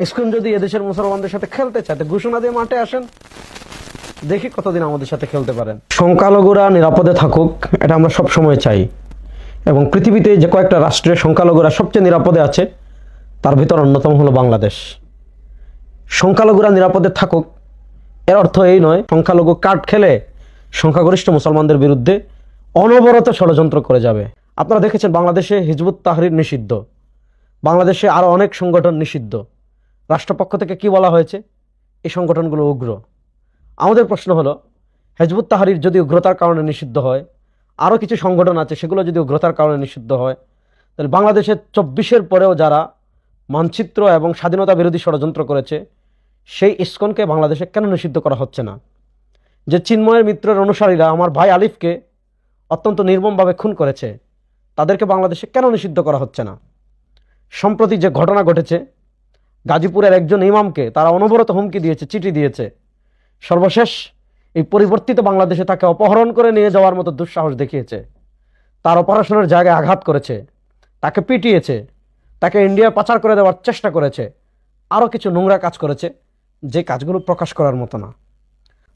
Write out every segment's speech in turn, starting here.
ISKCON যদি এদেশের মুসলমানদের সাথে খেলতে চায় ঘোষণা দিয়ে মাঠে আসেন, দেখি কতদিন আমাদের সাথে খেলতে পারেন। সংখ্যালঘুরা নিরাপদে থাকুক, এটা আমরা সব সময় চাই, এবং পৃথিবীতে যে কয়েকটা রাষ্ট্রে সংখ্যালঘুরা সবচেয়ে নিরাপদে আছে তার ভিতর অন্যতম হলো বাংলাদেশ। সংখ্যালঘুরা নিরাপদে থাকুক এর অর্থ এই নয় সংখ্যালঘু কার্ড খেলে সংখ্যাগরিষ্ঠ মুসলমানদের বিরুদ্ধে অনবরত ষড়যন্ত্র করে যাবে। আপনারা দেখেছেন বাংলাদেশে হিজবুত তাহরির নিষিদ্ধ, বাংলাদেশে আরও অনেক সংগঠন নিষিদ্ধ। রাষ্ট্রপক্ষ থেকে কি বলা হয়েছে? এই সংগঠনগুলো উগ্র। আমাদের প্রশ্ন হলো, হিজবুত তাহরির যদি উগ্রতার কারণে নিষিদ্ধ হয়, আরও কিছু সংগঠন আছে সেগুলো যদি উগ্রতার কারণে নিষিদ্ধ হয়, তাহলে বাংলাদেশের 24-এর পরেও যারা মানচিত্র এবং স্বাধীনতা বিরোধী ষড়যন্ত্র করেছে সেই ইসকনকে বাংলাদেশে কেন নিষিদ্ধ করা হচ্ছে না? যে চিন্ময়ের মিত্রের অনুসারীরা আমার ভাই আলিফকে অত্যন্ত নির্মমভাবে খুন করেছে, তাদেরকে বাংলাদেশে কেন নিষিদ্ধ করা হচ্ছে না? সম্প্রতি যে ঘটনা ঘটেছে, গাজীপুরের একজন ইমামকে তারা অনবরত হুমকি দিয়েছে, চিঠি দিয়েছে, সর্বশেষ এই পরিবর্তিত বাংলাদেশে তাকে অপহরণ করে নিয়ে যাওয়ার মতো দুঃসাহস দেখিয়েছে, তার অপারেশনের জায়গায় আঘাত করেছে, তাকে পিটিয়েছে, তাকে ইন্ডিয়া পাচার করে দেওয়ার চেষ্টা করেছে, আরও কিছু নোংরা কাজ করেছে যে কাজগুলো প্রকাশ করার মতো না।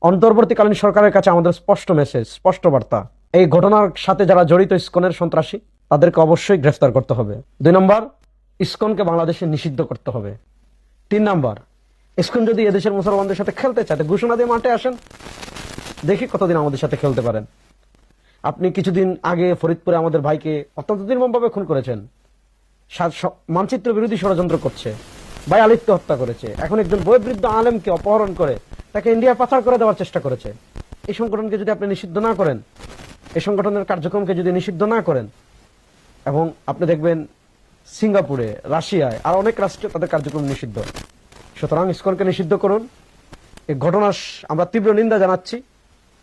অন্তর্বর্তীকালীন সরকারের কাছে আমাদের স্পষ্ট মেসেজ, স্পষ্ট বার্তা, এই ঘটনার সাথে যারা জড়িত ইসকনের সন্ত্রাসী তাদেরকে অবশ্যই গ্রেফতার করতে হবে। 2 নম্বর, ইসকনকে বাংলাদেশে নিষিদ্ধ করতে হবে। 3 নম্বর, ইসকন যদি এদেশের মুসলমানদের সাথে খেলতে চায় ঘোষণা দিয়ে মাঠে আসেন, দেখি কতদিন আমাদের সাথে খেলতে পারেন। আপনি কিছুদিন আগে ফরিদপুরে আমাদের ভাইকে অত্যন্ত নির্মমভাবে খুন করেছেন, মানচিত্র বিরোধী ষড়যন্ত্র করছে, ভাই আলিফকে হত্যা করেছে, এখন একজন বয়োবৃদ্ধ আলেমকে অপহরণ করে তাকে ইন্ডিয়া পাচার করে দেওয়ার চেষ্টা করেছে। এই সংগঠনকে যদি আপনি নিষিদ্ধ না করেন, এই সংগঠনের কার্যক্রমকে যদি নিষিদ্ধ না করেন, এবং আপনি দেখবেন সিঙ্গাপুরে, রাশিয়ায় আর অনেক রাষ্ট্রে তাদের কার্যক্রম নিষিদ্ধ। সুতরাং ইসকনকে নিষিদ্ধ করুন। এই ঘটনার আমরা তীব্র নিন্দা জানাচ্ছি।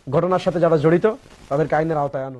ঘটনার সাথে যারা জড়িত তাদেরকে আইনের আওতায় আনুন।